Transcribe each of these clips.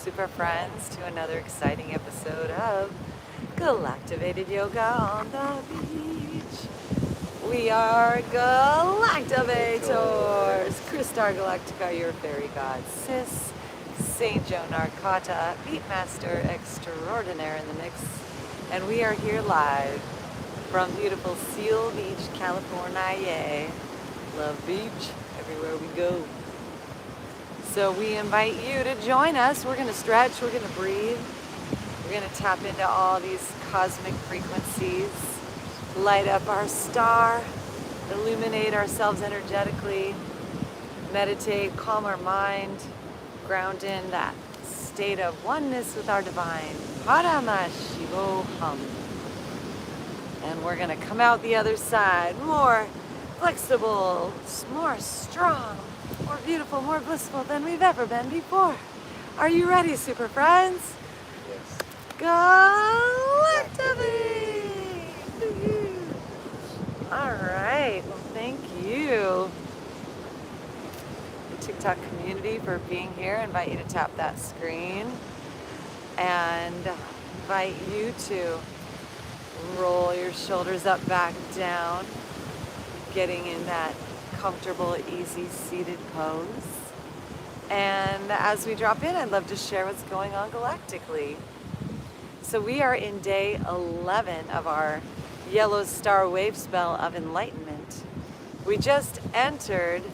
super friends, to another exciting episode of Galactivated Yoga on the Beach. We are Galactivators. Crystar Galactica, your fairy god sis. Saint Joe Narcata, Beatmaster extraordinaire in the mix. And we are here live from beautiful Seal Beach, California. Love beach everywhere we go. So we invite you to join us. We're going to stretch, we're going to breathe, we're going to tap into all these cosmic frequencies, light up our star, illuminate ourselves energetically, meditate, calm our mind, ground in that state of oneness with our divine. Parameshivoham. And we're going to come out the other side more flexible, more strong, more beautiful, more blissful than we've ever been before. Are you ready, super friends? Yes. Galactivate! All right, well, thank you, the TikTok community, for being here. I invite you to tap that screen and invite you to roll your shoulders up, back, down, getting in that comfortable, easy seated pose. And as we drop in, I'd love to share what's going on galactically. So we are in day 11 of our yellow star wave spell of enlightenment. We just entered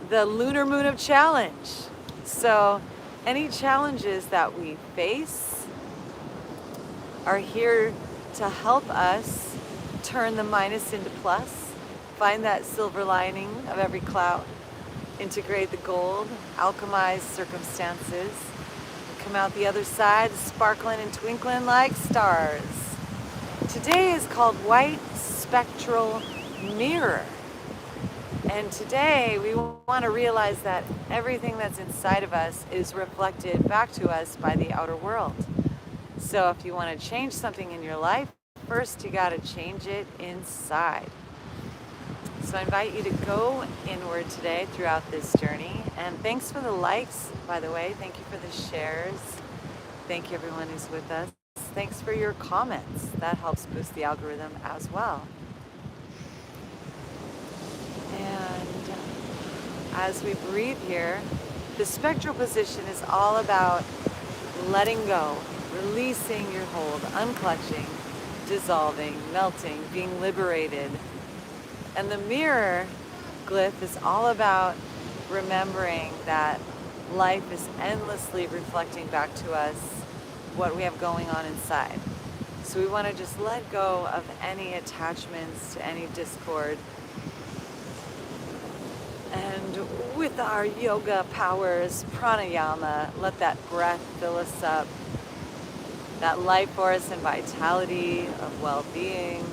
the lunar moon of challenge. So any challenges that we face are here to help us turn the minus into plus. Find that silver lining of every cloud, integrate the gold, alchemize circumstances, come out the other side sparkling and twinkling like stars. Today is called White Spectral Mirror. And today we want to realize that everything that's inside of us is reflected back to us by the outer world. So if you want to change something in your life, first you got to change it inside. So I invite you to go inward today throughout this journey. And thanks for the likes, by the way. Thank you for the shares. Thank you everyone who's with us. Thanks for your comments. That helps boost the algorithm as well. And as we breathe here, the spectral position is all about letting go, releasing your hold, unclutching, dissolving, melting, being liberated. And the mirror glyph is all about remembering that life is endlessly reflecting back to us what we have going on inside. So we want to just let go of any attachments to any discord. And with our yoga powers, pranayama, let that breath fill us up. That life force and vitality of well-being.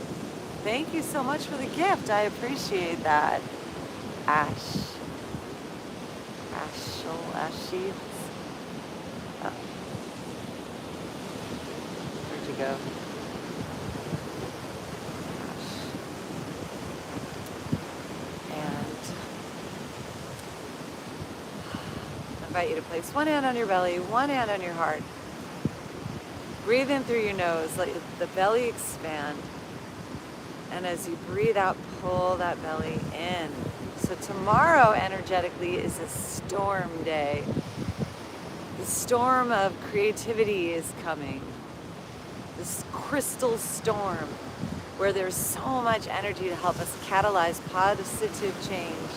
Thank you so much for the gift. I appreciate that. Ash. Ashy. Oh. Where'd you go? Ash. And I invite you to place one hand on your belly, one hand on your heart. Breathe in through your nose. Let the belly expand. And as you breathe out, pull that belly in. So tomorrow, energetically, is a storm day. The storm of creativity is coming. This crystal storm where there's so much energy to help us catalyze positive change,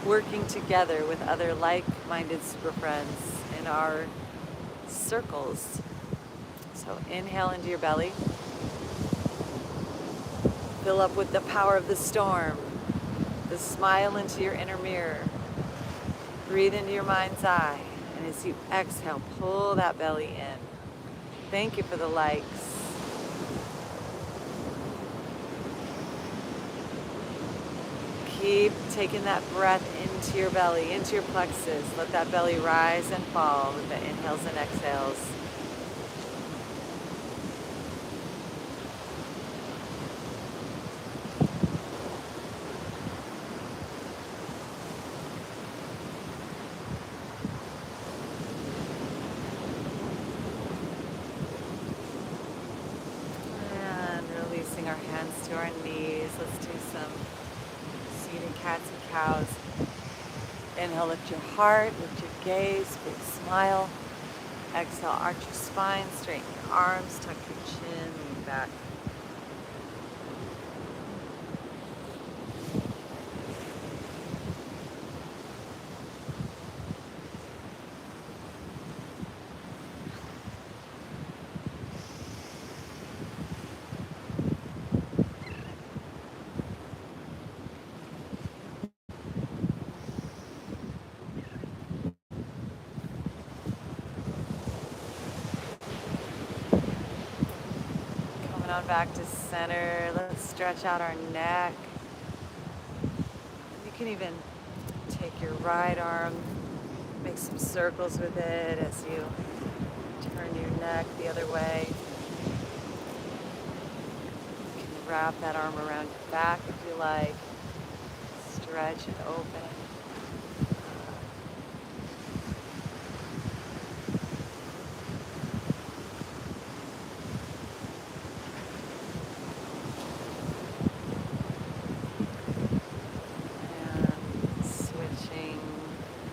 working together with other like-minded super friends in our circles. So inhale into your belly. Fill up with the power of the storm. The smile into your inner mirror. Breathe into your mind's eye. And as you exhale, pull that belly in. Thank you for the likes. Keep taking that breath into your belly, into your plexus. Let that belly rise and fall with the inhales and exhales. our knees. Let's do some seated cats and cows. Inhale, lift your heart, lift your gaze, big smile. Exhale, arch your spine, straighten your arms, tuck your chin, lean back. Coming on back to center. Let's stretch out our neck. You can even take your right arm, make some circles with it as you turn your neck the other way. You can wrap that arm around your back if you like. Stretch and open.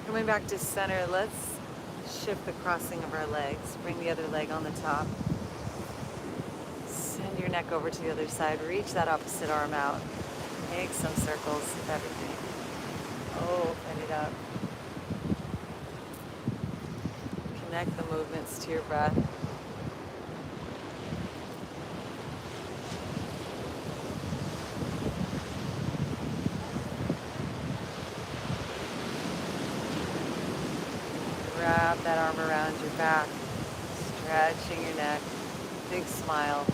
Coming back to center, let's shift the crossing of our legs. Bring the other leg on the top. Send your neck over to the other side. Reach that opposite arm out. Make some circles with everything. Open it up. Connect the movements to your breath. Wrap that arm around your back, stretching your neck, big smile.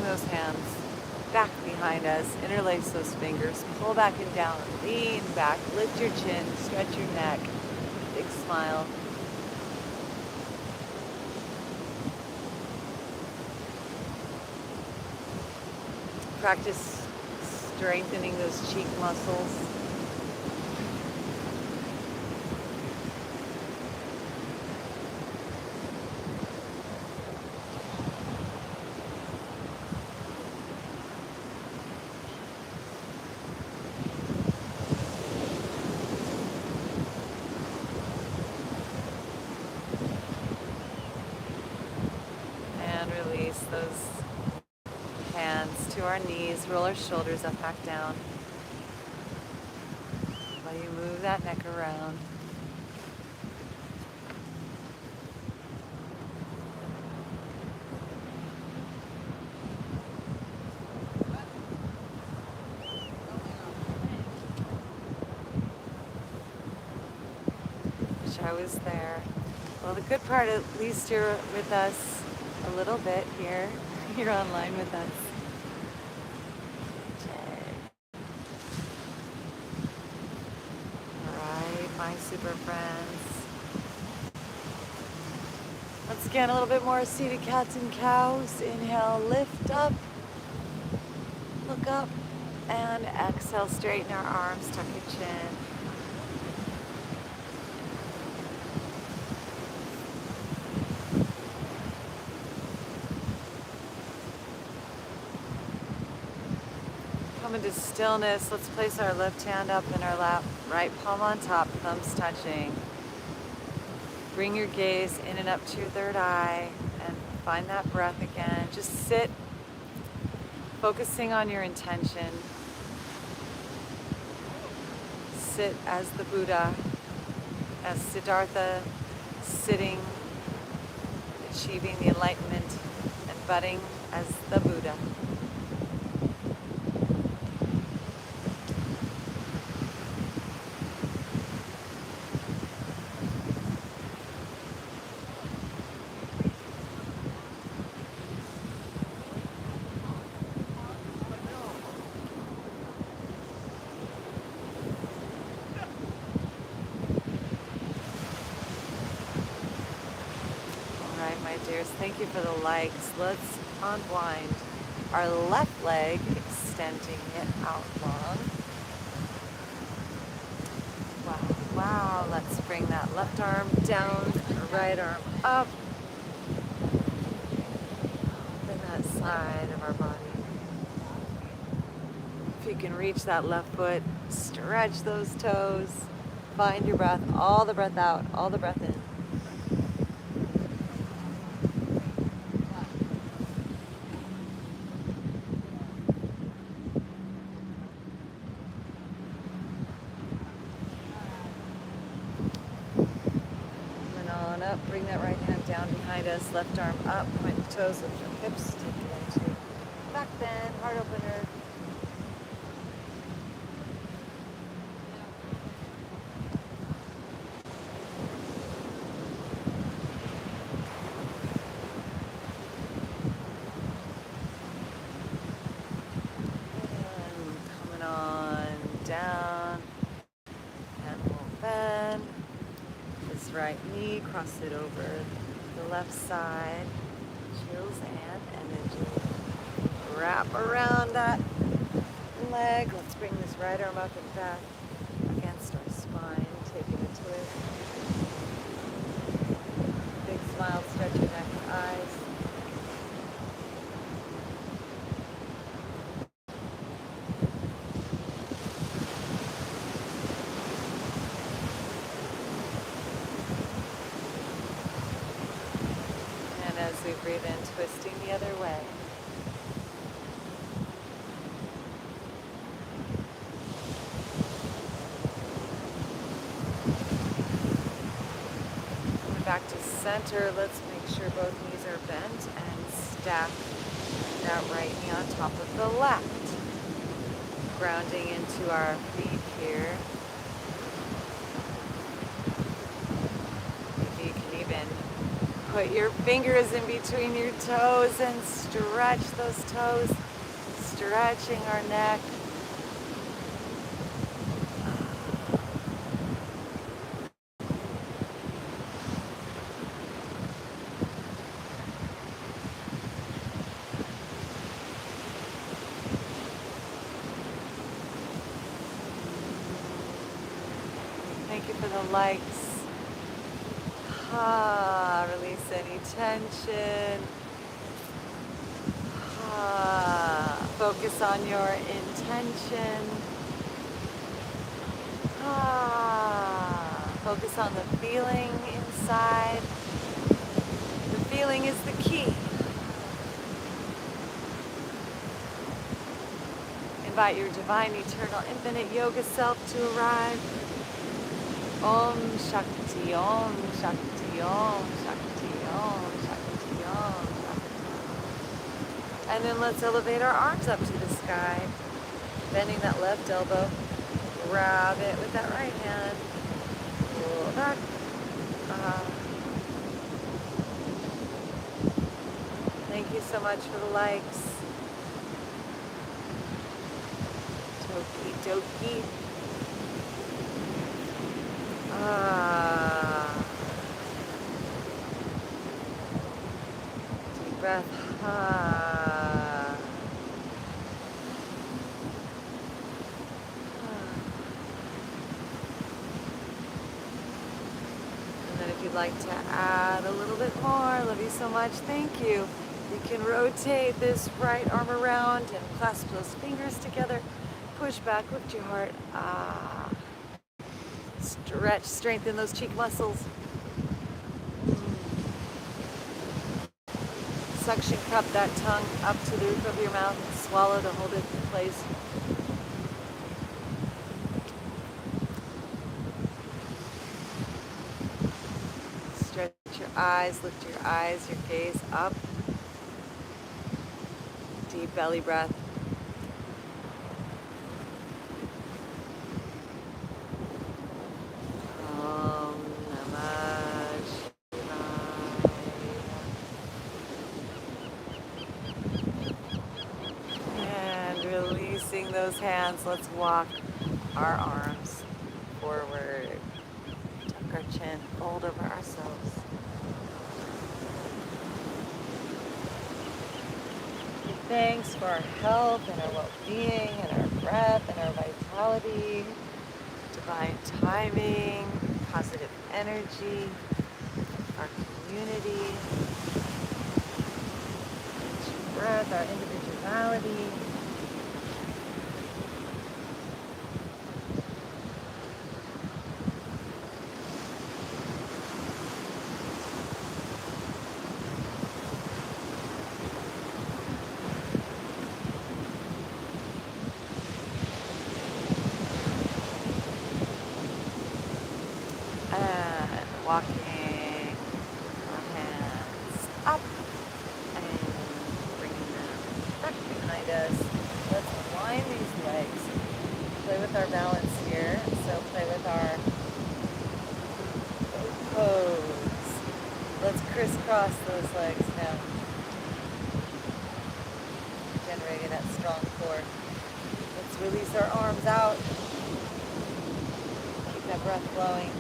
Those hands back behind us, interlace those fingers, pull back and down, lean back, lift your chin, stretch your neck, big smile. Practice strengthening those cheek muscles. Release those hands to our knees, roll our shoulders up, back down. While you move that neck around. Wish I was there. Well, the good part, at least you're with us a little bit here. You're online with us. All right, my super friends. Once again, a little bit more seated cats and cows. Inhale, lift up, look up, and exhale, straighten our arms, tuck your chin. Come into stillness. Let's place our left hand up in our lap, right palm on top, thumbs touching. Bring your gaze in and up to your third eye and find that breath again. Just sit, focusing on your intention. Sit as the Buddha, as Siddhartha, sitting, achieving the enlightenment and budding as the Buddha. Galactivators. Thank you for the likes. Let's unblind our left leg, extending it out long. Wow, wow. Let's bring that left arm down, right arm up. Open that side of our body. If you can reach that left foot, stretch those toes. Find your breath, all the breath out, all the breath in. Coming on up, bring that right hand down behind us, left arm up, point the toes, lift your hips, take it into back bend, heart opener. Right knee, cross it over the left side, chills and energy. Wrap around that leg. Let's bring this right arm up and back against our spine, taking a twist. Big smile, stretch your neck and eyes. As we breathe in, twisting the other way. Coming back to center, let's make sure both knees are bent and stack that right knee on top of the left. Grounding into our feet here. Maybe you can even put your fingers in between your toes and stretch those toes, stretching our neck. Thank you for the likes. Release any tension. Focus on your intention. Focus on the feeling inside. The feeling is the key. Invite your divine, eternal, infinite yoga self to arrive. Om Shakti, Om Shakti, Om Shakti, Om Shakti, Om Shakti. And then let's elevate our arms up to the sky. Bending that left elbow. Grab it with that right hand. Pull back. Thank you so much for the likes. Toki doki. Deep breath. And then if you'd like to add a little bit more, love you so much, thank you. You can rotate this right arm around and clasp those fingers together. Push back, lift your heart. Stretch, strengthen those cheek muscles. Suction cup that tongue up to the roof of your mouth and swallow to hold it in place. Stretch your eyes, lift your eyes, your gaze up. Deep belly breath. Those hands, let's walk our arms forward, tuck our chin, fold over ourselves. thanks for our health and our well-being and our breath and our vitality, divine timing, positive energy, our community, each breath, our individuality. And walking our hands up and bringing them back behind us. Let's align these legs. Play with our balance here. So play with our pose. Let's crisscross those legs now. Generating that strong core. Let's release our arms out. Keep that breath flowing.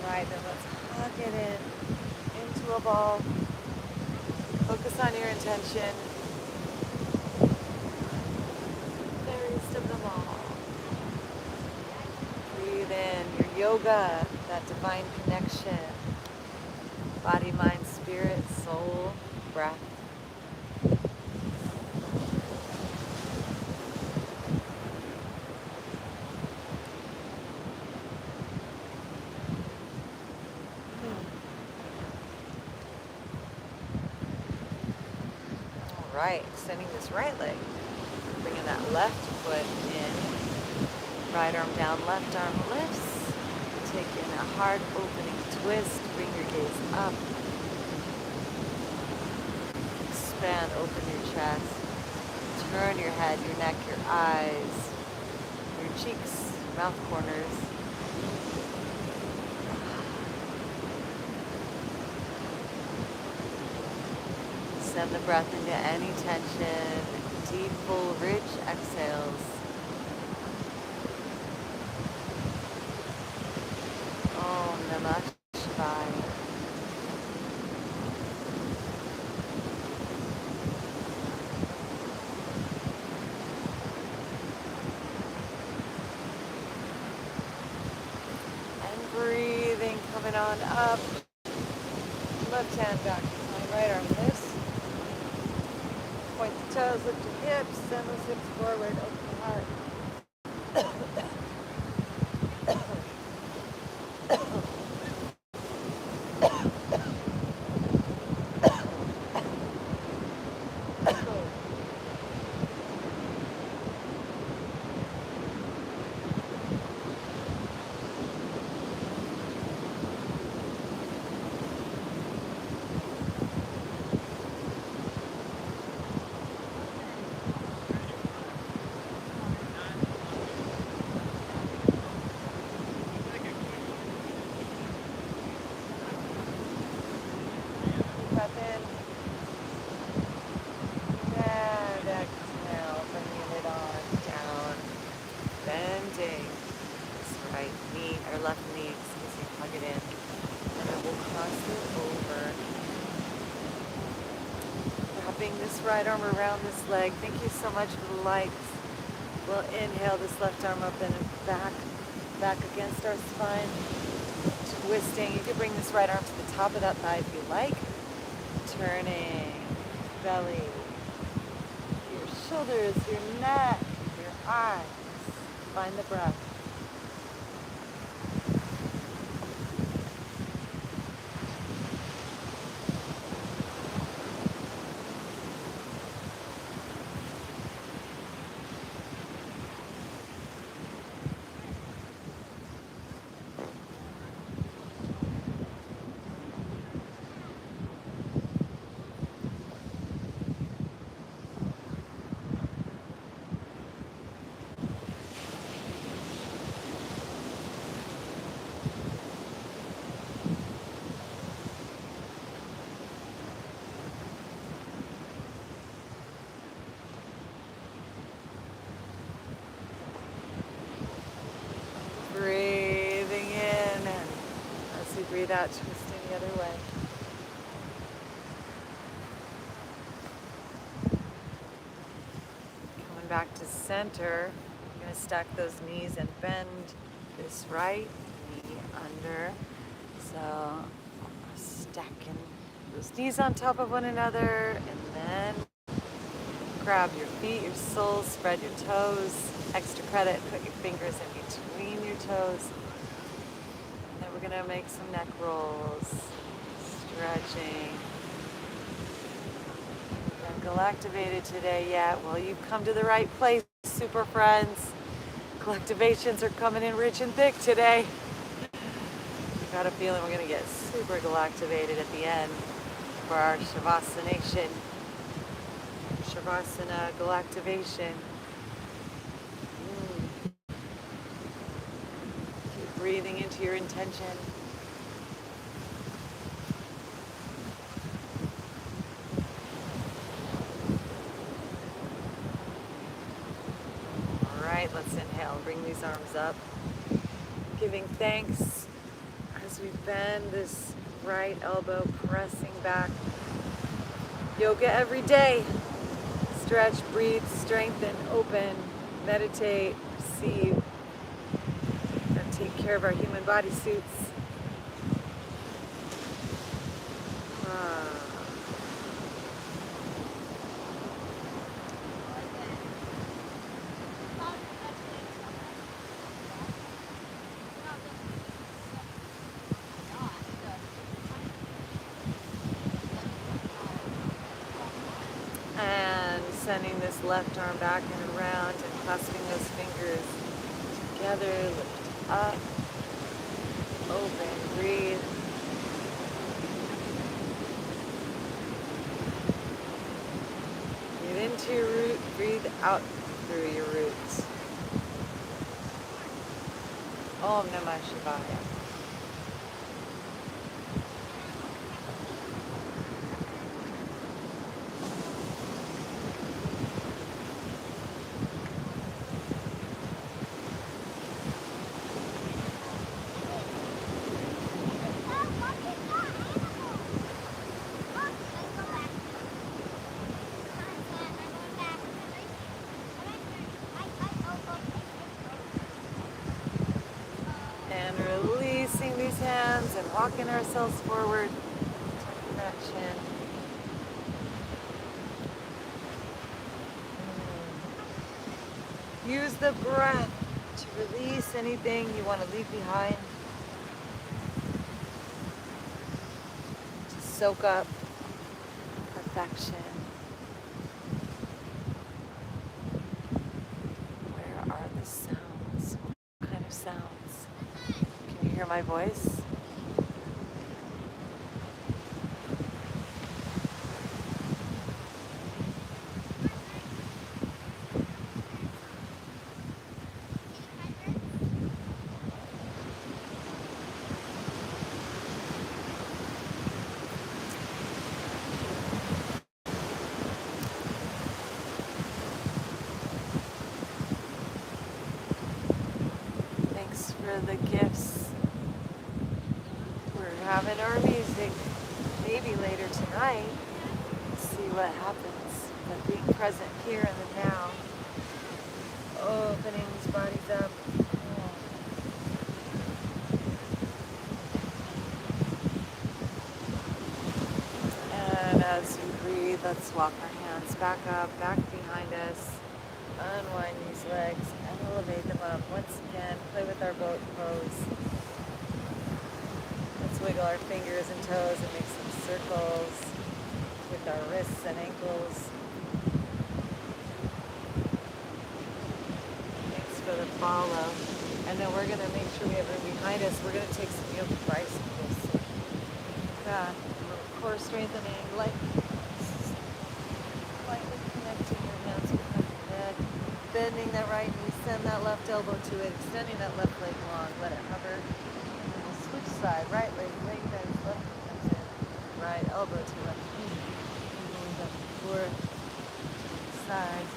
Right, then let's hug it into a ball. Focus on your intention. Fairest of them all. Breathe in your yoga, that divine connection. Body, mind, spirit, soul, breath. Right, extending this right leg, bringing that left foot in, right arm down, left arm lifts, take in a hard opening twist, bring your gaze up, expand, open your chest, turn your head, your neck, your eyes, your cheeks, mouth corners. Send the breath into any tension, deep, full, rich exhales. Om Namah Shivaya. And breathing, coming on up. Left hand back behind, right arm lifts. Point the toes, lift your hips, send those hips forward, open the heart. Left knee, hug it in, and then we'll cross it over. Wrapping this right arm around this leg. Thank you so much for the likes. We'll inhale this left arm up and back against our spine. Twisting. You can bring this right arm to the top of that thigh if you like. Turning, belly, your shoulders, your neck, your eyes. Find the breath. Breathing in, and as we breathe out, twisting the other way. Coming back to center, you're going to stack those knees and bend this right knee under. So stacking those knees on top of one another, and then grab your feet, your soles, spread your toes. Extra credit, put your fingers in between your toes. And then we're going to make some neck rolls, stretching. And Galactivated today yet? Well, you've come to the right place, super friends. Galactivations are coming in rich and thick today. I've got a feeling we're going to get super Galactivated at the end for our Shavasana Galactivation. Keep breathing into your intention. All right, let's inhale. Bring these arms up. Giving thanks as we bend this right elbow, pressing back. Yoga every day. Stretch, breathe, strengthen, open, meditate, receive, and take care of our human body suits. Sending this left arm back and around and clasping those fingers together. Lift up, open, breathe. Breathe into your root, breathe out through your roots. Om Namah Shivaya. And walking ourselves forward to that chin. Use the breath to release anything you want to leave behind. To soak up perfection. Where are the sounds? What kind of sounds? Can you hear my voice? The gifts. We're having our music maybe later tonight. See what happens. But being present here in the now. Opening these bodies up. And as we breathe, let's walk our hands back up, back behind us. Unwind these legs and elevate them up. Once again, play with our boat pose. Let's wiggle our fingers and toes and make some circles with our wrists and ankles. Thanks for the follow. And then we're going to make sure we have room behind us. We're going to take some yoga bicycles. Yeah, a little core strengthening, lightly connecting your hands behind your head. Bending that right knee, send that left elbow to it, extending that left leg long, let it hover. And we'll switch side, right leg bends, left knee comes in, right elbow to left knee. Going back and forth, side.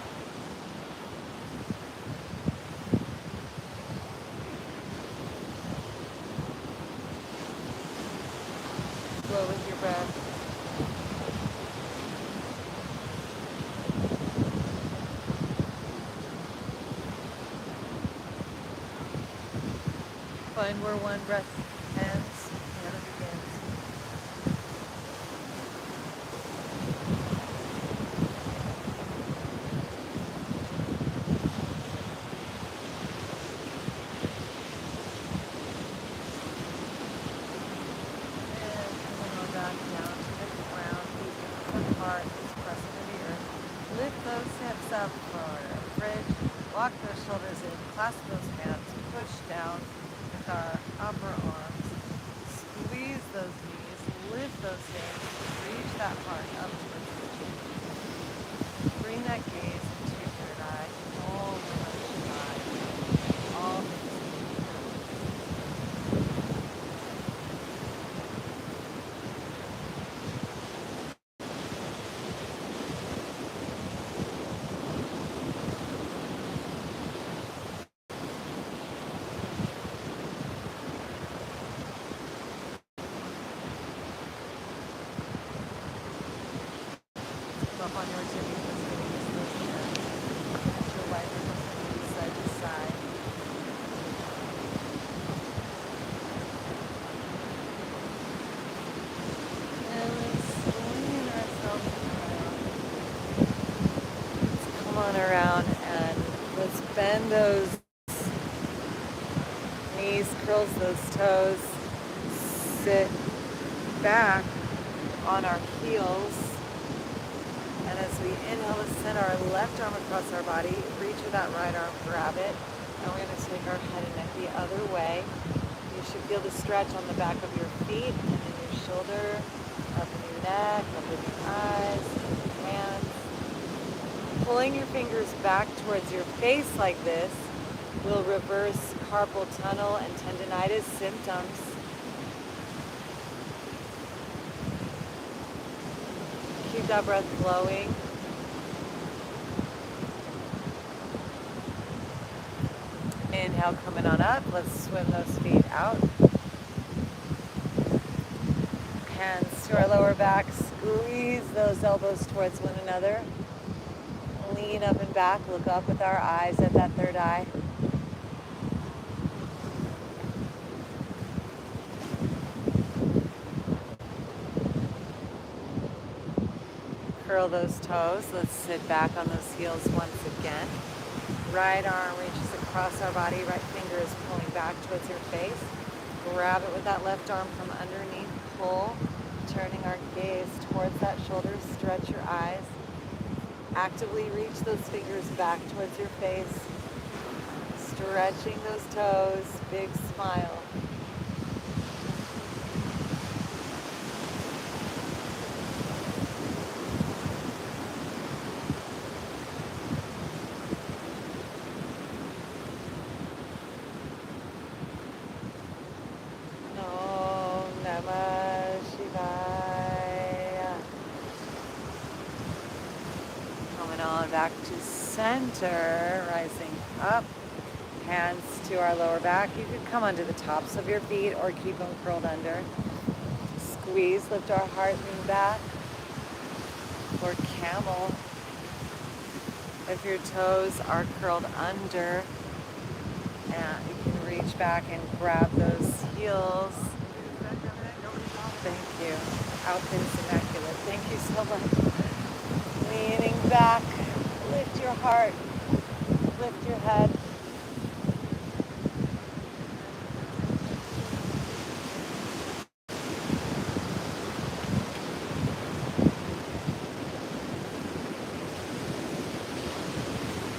flow with your breath. Find where one breath ends, the other begins. Lift those hips up for a bridge, walk those shoulders in, clasp those hands, push down with our upper arms, squeeze those knees, lift those hips, reach that heart up towards the chin. Bring that gaze into your third eye, all the way to your eye, all things. Up on your tippy toes, release those hands. Let your right hip move side to side. And let's swing ourselves around. Let's come on around and let's bend those knees, curls those toes. Sit back on our heels. And as we inhale, let's send our left arm across our body, reach with that right arm, grab it, and we're going to take our head and neck the other way. You should feel the stretch on the back of your feet and in your shoulder, up in your neck, up in your eyes, your hands. Pulling your fingers back towards your face like this will reverse carpal tunnel and tendinitis symptoms. Keep that breath flowing. Inhale, coming on up. Let's swim those feet out. Hands to our lower back. Squeeze those elbows towards one another. Lean up and back. Look up with our eyes at that third eye. Curl those toes. Let's sit back on those heels once again. Right arm reaches across our body. Right finger is pulling back towards your face. Grab it with that left arm from underneath. Pull. Turning our gaze towards that shoulder. Stretch your eyes. Actively reach those fingers back towards your face. Stretching those toes. Big smile. Back to center, rising up, hands to our lower back. You could come onto the tops of your feet or keep them curled under. Squeeze, lift our heart, lean back. Or camel. If your toes are curled under, and you can reach back and grab those heels. Thank you. Outfit's immaculate. Thank you so much. Leaning back. Lift your heart, lift your head.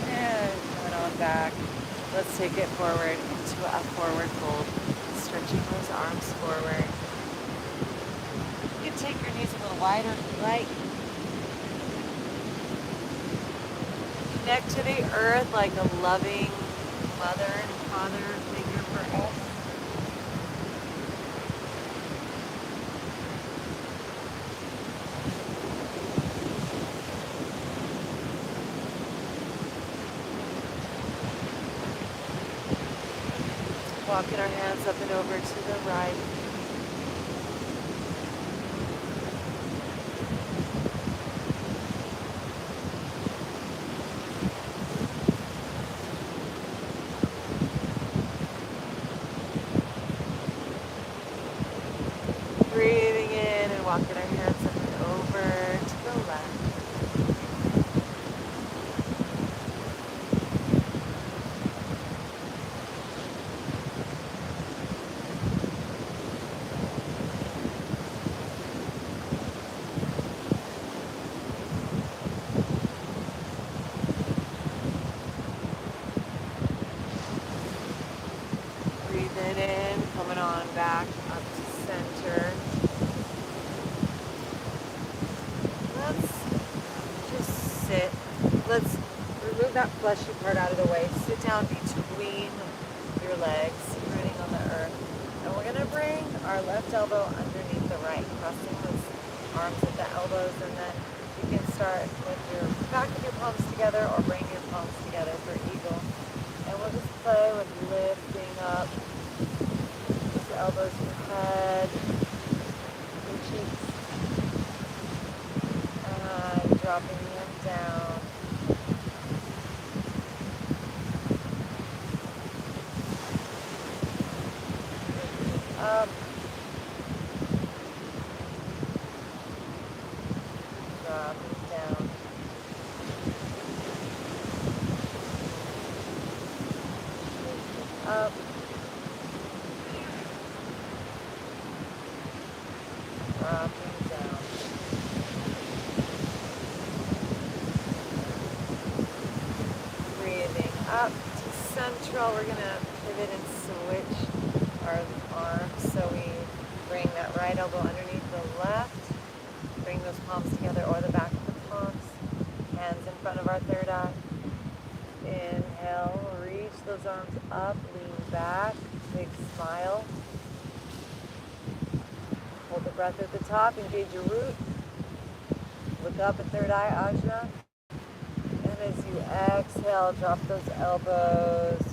And coming on back. Let's take it forward into a forward fold. Stretching those arms forward. You can take your knees a little wider if you like. Connect to the earth like a loving mother and father figure for us. Walking our hands up and over to the right. Walking our hands up and over to the left. Breathe it in, coming on back up to center. Let's just sit. Let's remove that fleshy part out of the way. Sit down between your legs, rooting on the earth. And we're going to bring our left elbow underneath the right, crossing those arms at the elbows, and then you can start with your back of your palms together or bring your palms together for eagle. And we'll just play with lifting up those elbows, your head, your cheeks, and dropping them down. Lifting up, dropping down. Up, dropping down. Breathing up to central. We're going to pivot and switch our arms. So we bring that right elbow underneath the left. Bring those palms together or the back of the palms. Hands in front of our third eye. Inhale, reach those arms up, lean back, big smile. Hold the breath at the top, engage your root. Look up at third eye, ajna. And as you exhale, drop those elbows,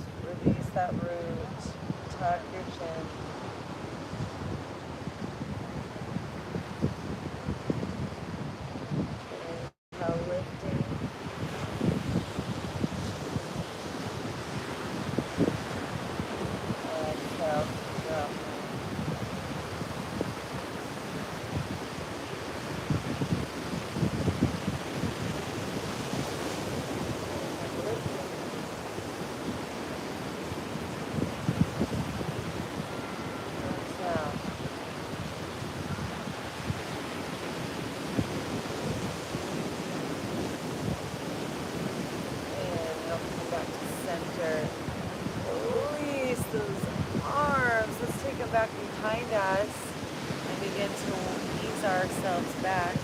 release that root, tuck your chin. Inhale, lifting. Exhale, drop. Release those arms. Let's take them back behind us and begin to ease ourselves back.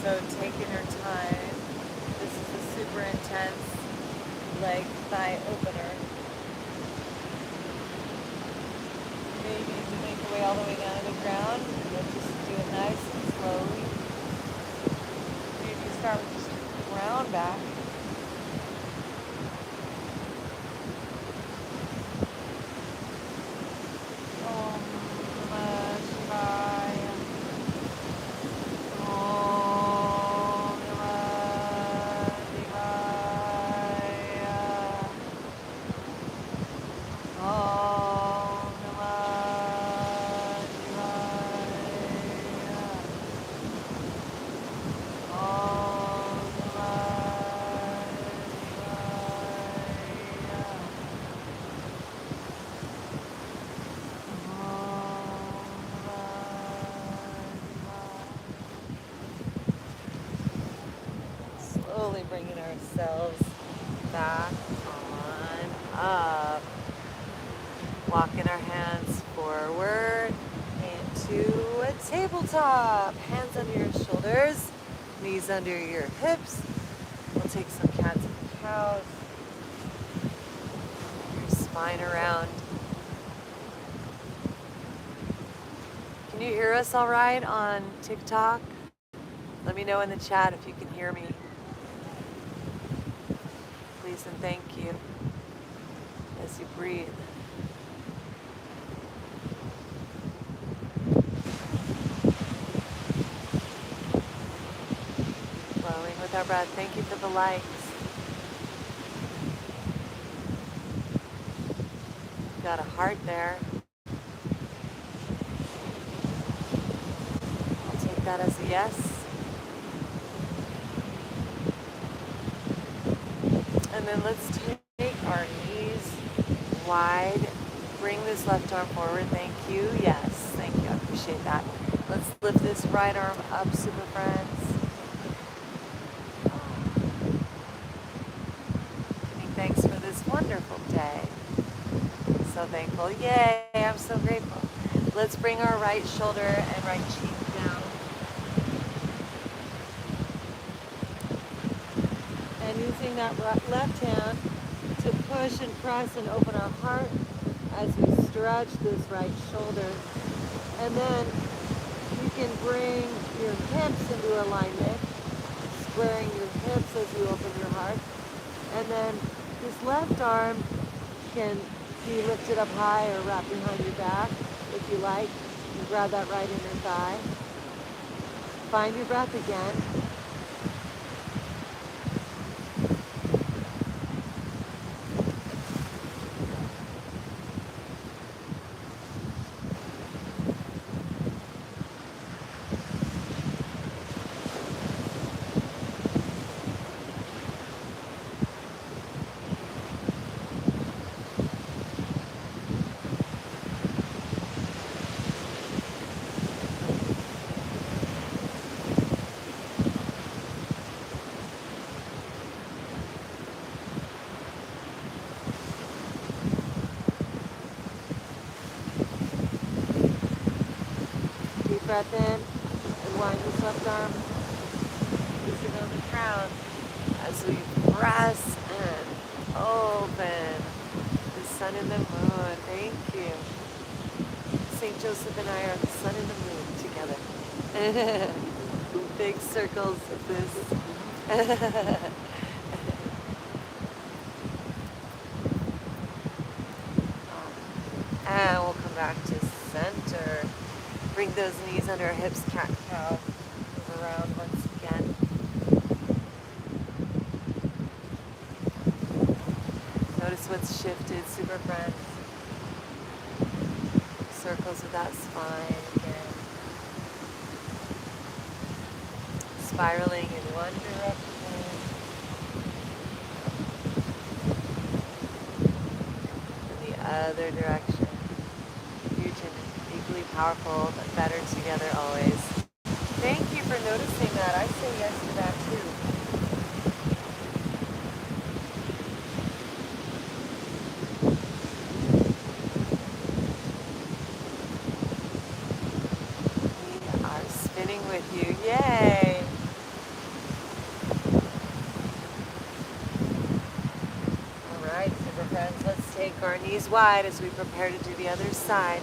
So taking your time. This is a super intense leg thigh opener. Maybe you can make your way all the way down to the ground. But just do it nice and slowly. Maybe start with just ground back. Slowly bringing ourselves back on up. Walking our hands forward into a tabletop. Hands under your shoulders, knees under your hips. We'll take some cats and cows. Your spine around. Can you hear us all right on TikTok? Let me know in the chat if you can hear me. Please and thank you as you breathe. Flowing with our breath. Thank you for the likes. Got a heart there. that as a yes. And then let's take our knees wide. Bring this left arm forward. Thank you. Yes, thank you. I appreciate that. Let's lift this right arm up, super friends. Giving thanks for this wonderful day. So thankful. Yay, I'm so grateful. Let's bring our right shoulder and right cheek down. And using that left hand to push and press and open our heart as we stretch this right shoulder. And then you can bring your hips into alignment, squaring your hips as you open your heart. And then this left arm can be lifted up high or wrapped behind your back if you like. And grab that right inner thigh. Find your breath again. Breath in and wind this left arm. Place it on the ground as we press and open the sun and the moon. Thank you. St. Joseph and I are the sun and the moon together. Big circles of this. And we'll come back to center. Bring those knees under our hips, cat-cow. Move around once again. Notice what's shifted, super friends. Circles of that spine again. Spiraling in one direction. And the other direction. Huge and equally powerful, but better together always. Thank you for noticing that. I say yes to that too. We are spinning with you. Yay! Alright, super friends, let's take our knees wide as we prepare to do the other side.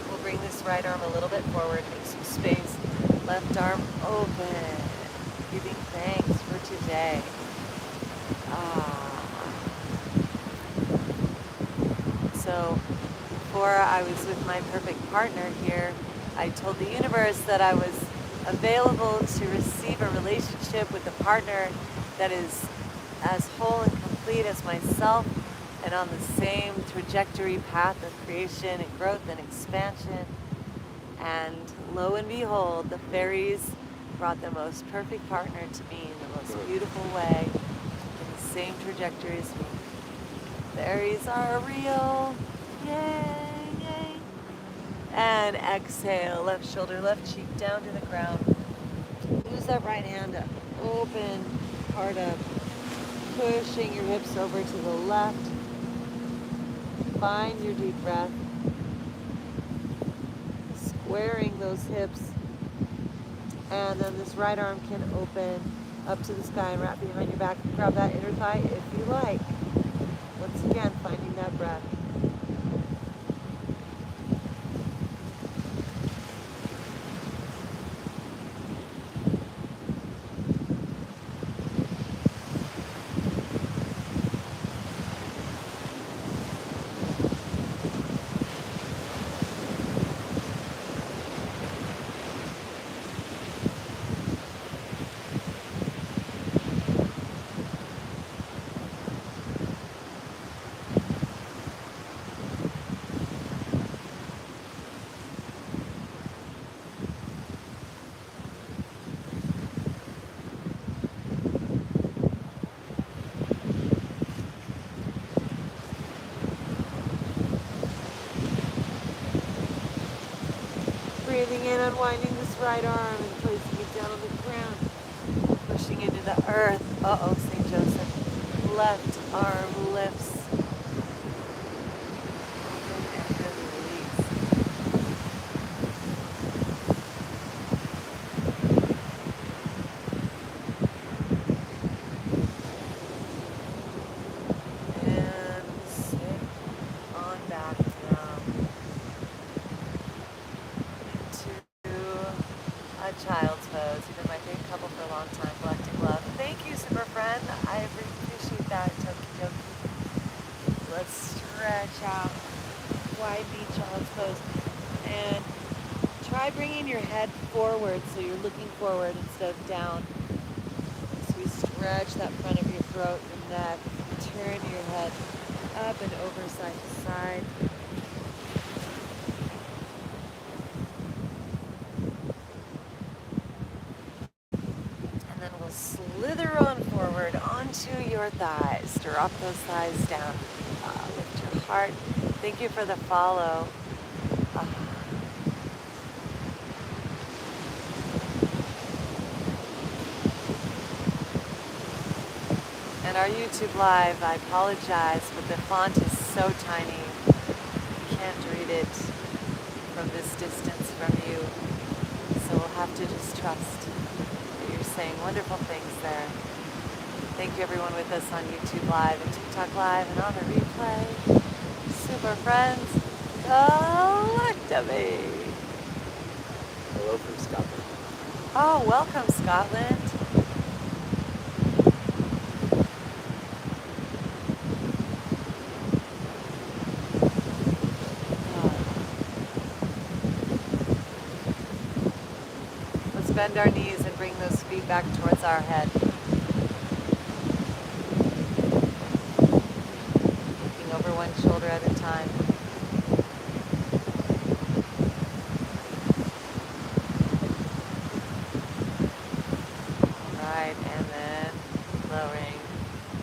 We'll bring this right arm a little bit forward, make some space. Left arm open. Giving thanks for today. So before I was with my perfect partner here, I told the universe that I was available to receive a relationship with a partner that is as whole and complete as myself and on the same trajectory path of creation and growth and expansion. And lo and behold, the fairies brought the most perfect partner to me in the most beautiful way, in the same trajectory as me. Fairies are real. Yay, yay. And exhale, left shoulder, left cheek down to the ground. Use that right hand up. Open, heart up. Pushing your hips over to the left. Find your deep breath. Squaring those hips. And then this right arm can open up to the sky and wrap behind your back. Grab that inner thigh if you like. Once again, finding that breath. Breathing in, unwinding this right arm and placing it down on the ground. Pushing into the earth. Uh-oh, St. Joseph. Left arm lifts. And release. And sit on back down into a child's pose. You've been my favorite couple for a long time. Galactic love. Thank you, super friend. I appreciate that. Toki doki. Let's stretch out. Wide knee child's pose. And try bringing your head forward so you're looking forward instead of down. So we stretch that front of your throat, your neck. Turn your head up and over side to side. And then we'll slither on forward onto your thighs. Drop those thighs down. Lift your heart. Thank you for the follow. And our YouTube live, I apologize, but the font is so tiny. You can't read it from this distance from you. So we'll have to just trust that you're saying wonderful things there. Thank you everyone with us on YouTube live and TikTok live and on the replay. Super friends, Galactivate. Hello from Scotland. Oh, welcome Scotland. Let's bend our knees and bring those feet back towards our head. Looking over one shoulder at a time. And then lowering.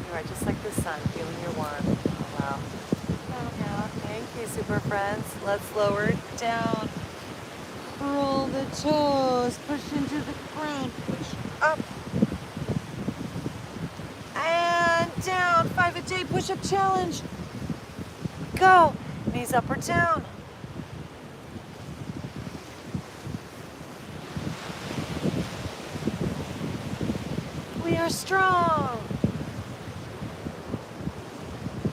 You are just like the sun, feeling your warmth. Oh, wow. Oh, thank you, super friends. Let's lower it down. Roll the toes. Push into the ground. Push up. And down. 5-a-day push-up challenge. Go. Knees up or down. We are strong.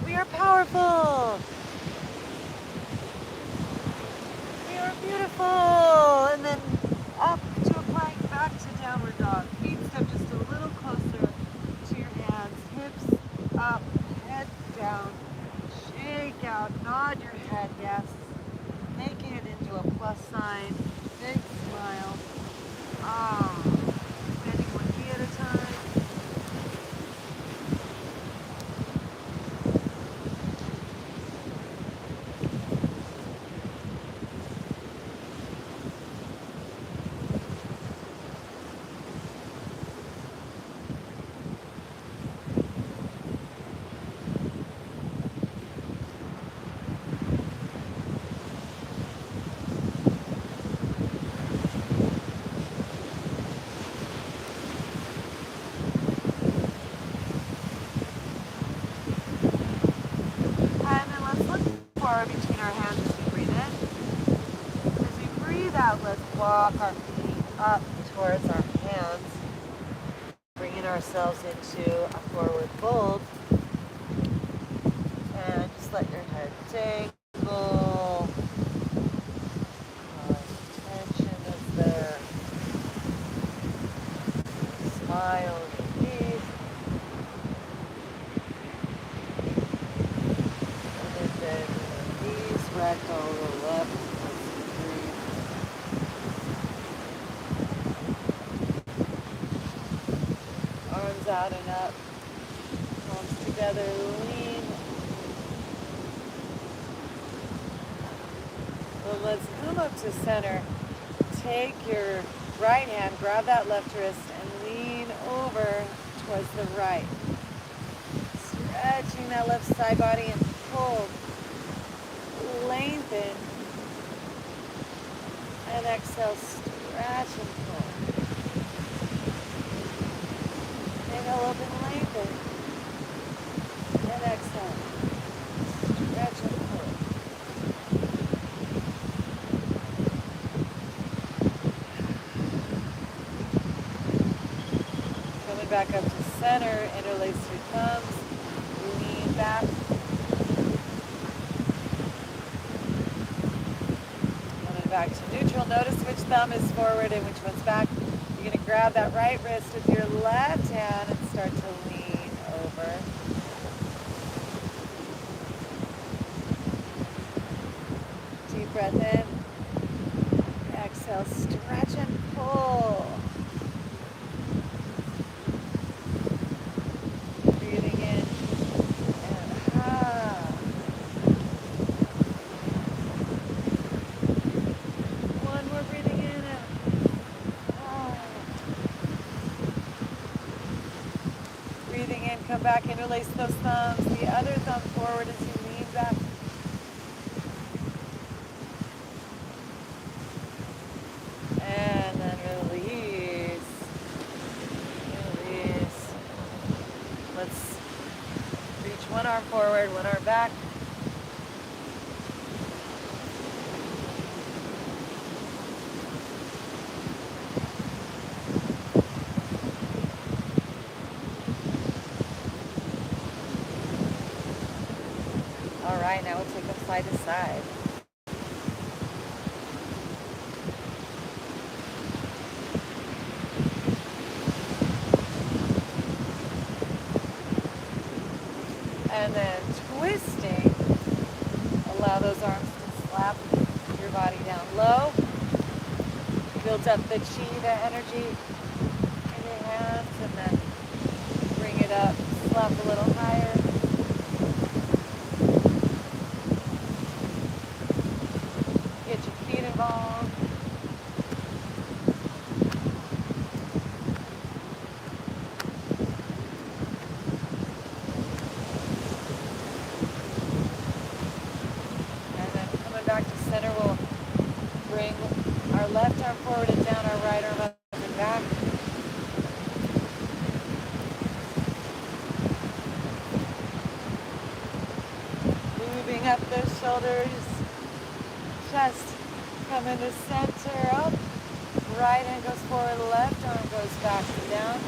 We are powerful. We are beautiful. And then up to a plank, back to downward dog. Feet step just a little closer to your hands. Hips up, head down. Shake out, nod your head, yes. Making it into a plus sign. Big smile. Bending one knee at a time. Between our hands as we breathe in. As we breathe out, let's walk our feet up towards our hands, bringing ourselves into a forward fold. And just let your head dangle. Tension is there. Smile underneath. Ragdoll a little up. Arms out and up. Palms together. Lean. Well, let's come up to center. Take your right hand, grab that left wrist, and lean over towards the right. Stretching that left side body and pull. Lengthen And exhale, stretch and pull. Inhale, open, lengthen. And exhale, stretch and pull. Coming back up to center, interlace your thumbs, lean back. Coming back to neutral, notice which thumb is forward and which one's back. You're going to grab that right wrist with your left hand and start to lean over. Deep breath in. Exhale, stretch and pull. Breathing in and one more breathing in and breathing in, come back, interlace those thumbs. The other thumb forward as you lean back. And then release. Release. Let's reach one arm forward, one arm back. All right, now we'll take them side to side. And then twisting, allow those arms to slap your body down low. Build up the chi, the energy in your hands, and then bring it up, slap a little higher. Get your feet involved. Back to center, we'll bring our left arm forward and down, our right arm up and back. Moving up those shoulders, chest come into center, up. Right hand goes forward, left arm goes back and down.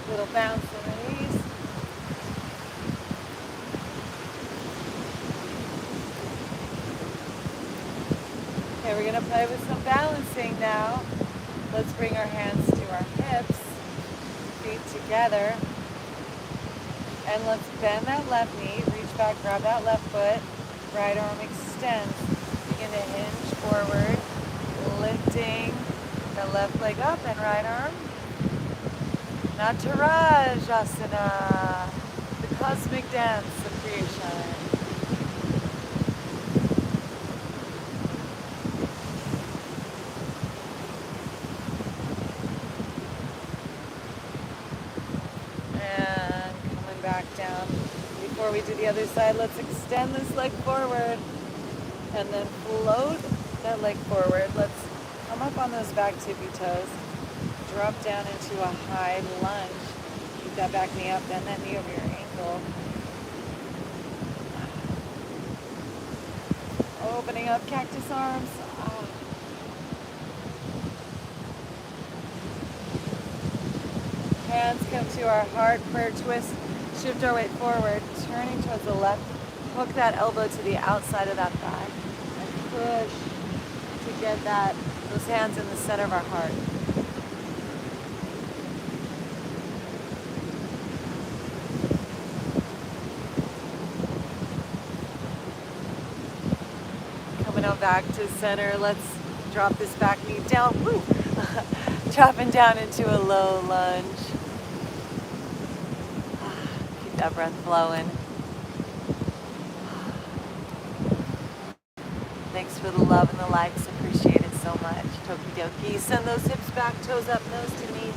Little bounce and release. Okay, we're going to play with some balancing now. Let's bring our hands to our hips, feet together. And let's bend that left knee, reach back, grab that left foot, right arm extends. Begin to hinge forward, lifting the left leg up and right arm. Natarajasana, the cosmic dance of creation. And coming back down. Before we do the other side, let's extend this leg forward and then float that leg forward. Let's come up on those back tippy toes. Drop down into a high lunge. Keep that back knee up, bend that knee over your ankle. Opening up cactus arms. Hands come to our heart, prayer twist. Shift our weight forward, turning towards the left. Hook that elbow to the outside of that thigh. And push to get those hands in the center of our heart. Back to center. Let's drop this back knee down. Woo! Dropping down into a low lunge. Keep that breath flowing. Thanks for the love and the likes. Appreciate it so much. Toki doki. Send those hips back, toes up, nose to knee.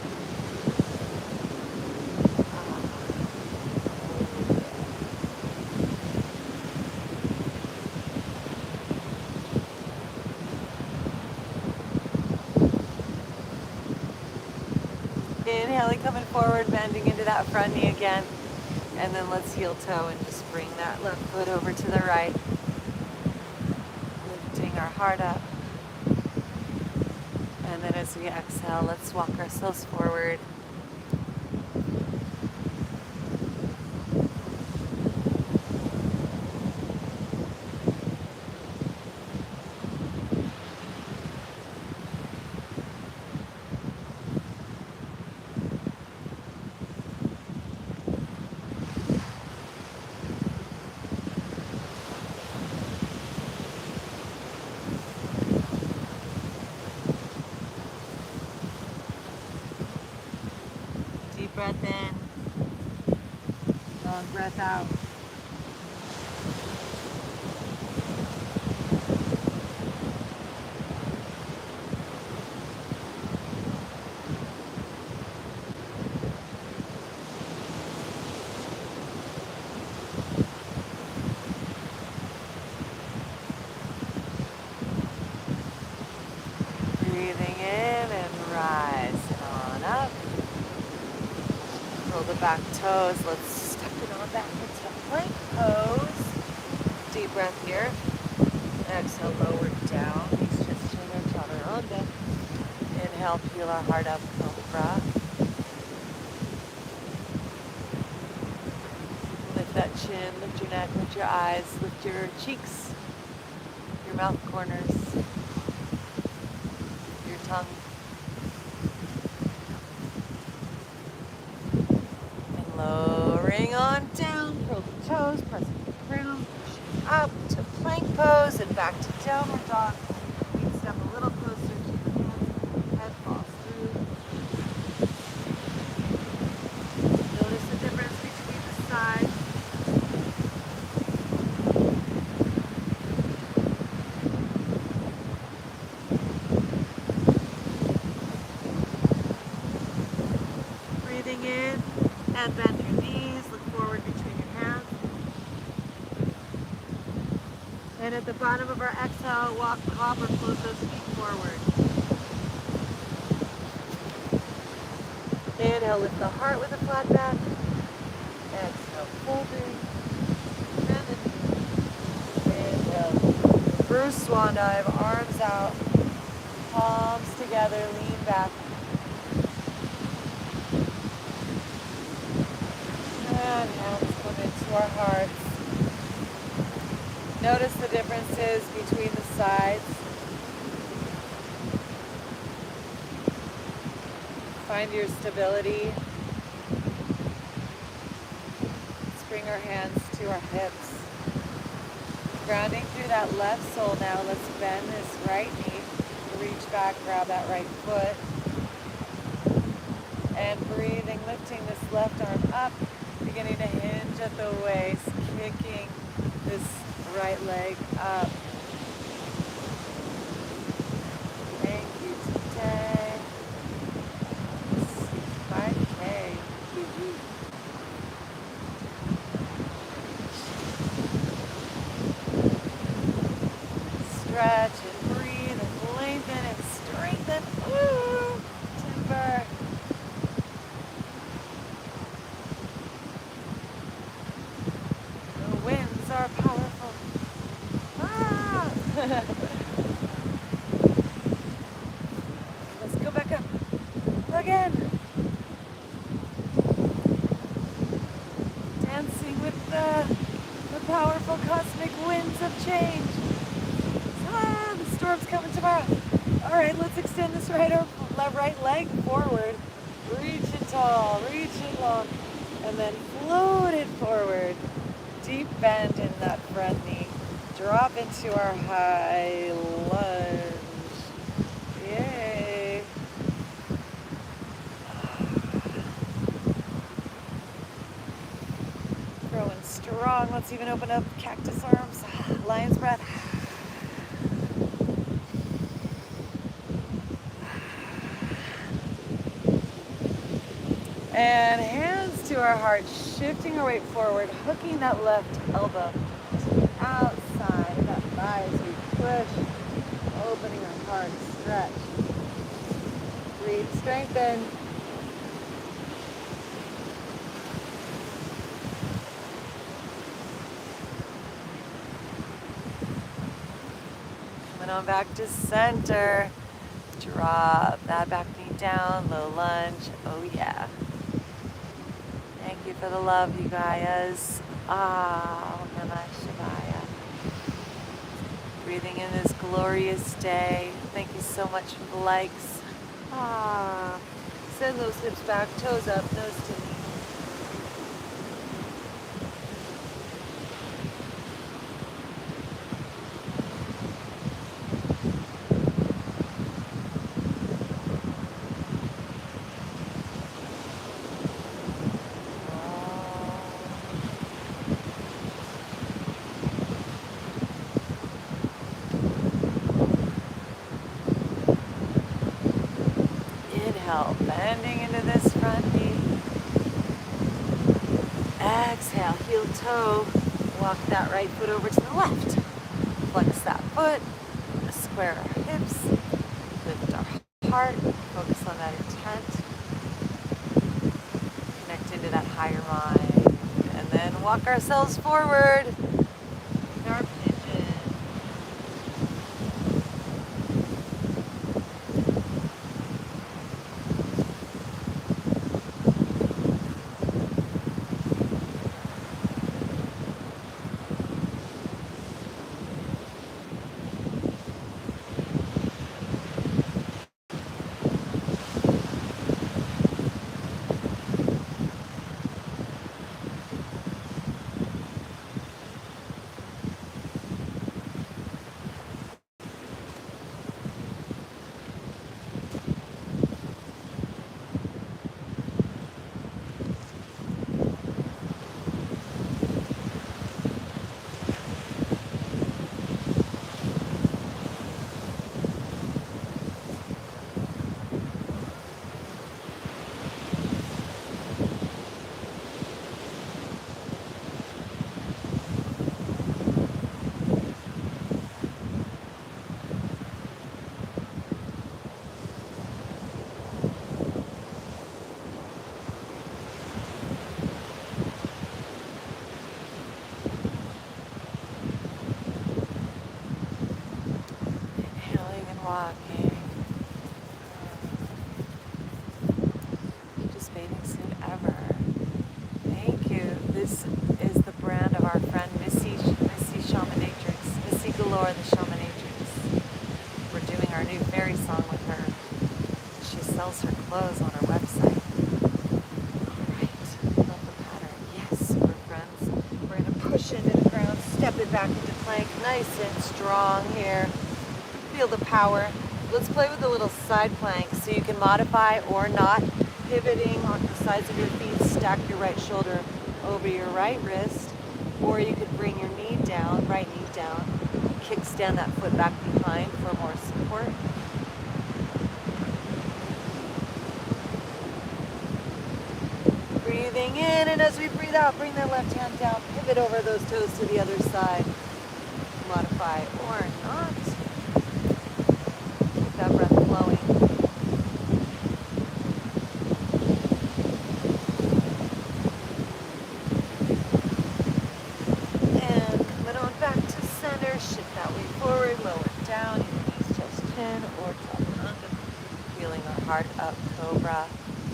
Inhaling, coming forward, bending into that front knee again. And then let's heel toe and just bring that left foot over to the right. Lifting our heart up. And then as we exhale, let's walk ourselves forward. Deep breath in, long breath out. Breathing in and rising on up. Roll the back toes. Let's step it on back into plank pose. Deep breath here. Exhale, lower down. Knees just chaturanga. Inhale, peel our heart up, cobra. Lift that chin, lift your neck, lift your eyes, lift your cheeks, your mouth corners, your tongue. And lowering on down, curl the toes, pressing the ground, pushing up to plank pose and back to downward dog. Feet step a little closer to your hands, head falls through. Notice the difference between the sides. Breathing in and bend your knees, look forward between your hands. And at the bottom of our exhale, walk, hop, or float those feet forward. Inhale, lift the heart with a flat back. Exhale, folding. And inhale. Bruce swan dive, arms out, palms together, lean back. And hands come into our hearts. Notice the differences between the sides. Find your stability. Let's bring our hands to our hips. Grounding through that left sole now. Let's bend this right knee. Reach back, grab that right foot. And breathing, lifting this left arm up. Beginning to hinge at the waist, kicking this right leg up. Thank you today. 5K. Stretch and breathe and lengthen and strengthen. Ooh, timber. The winds are powerful. Ah! Let's go back up. Again. Dancing with the powerful cosmic winds of change. Ah, the storm's coming tomorrow. All right, let's extend this right leg forward. Reach it tall, reach it long, and then float it forward. Deep bend in that front knee. Drop into our high lunge. Yay. Growing strong. Let's even open up cactus arms. Lion's breath. And hands to our heart, shifting our weight forward, hooking that left elbow to the outside of that thigh as we push, opening our heart, stretch. Breathe, strengthen. on back to center. Drop that back knee down, low lunge. Oh yeah. Thank you for the love, you guys. Om Namah Shivaya. Breathing in this glorious day. Thank you so much for the likes. Send those hips back, toes up, nose to knee. Inhale, bending into this front knee. Exhale, heel toe. Walk that right foot over to the left. Flex that foot. Square our hips. Lift our heart. Focus on that intent. Connect into that higher mind. And then walk ourselves forward in our pigeon. Walking. Cutest bathing suit ever. Thank you. This is the brand of our friend Missy Shamanatrix. Missy Galore, the Shamanatrix. We're doing our new fairy song with her. She sells her clothes on her website. Alright. Love the pattern. Yes, we're friends. We're going to push into the ground, step it back into plank. Nice and strong here. Feel the power. Let's play with a little side plank so you can modify or not. Pivoting on the sides of your feet, stack your right shoulder over your right wrist, or you could bring your knee down, right knee down, kickstand that foot back behind for more support. Breathing in, and as we breathe out, bring that left hand down, pivot over those toes to the other side. Modify or not. That breath flowing. And coming on back to center, shift that weight forward, lower down, either knees, chest, chin, or chaturanga. Feeling the heart up, cobra.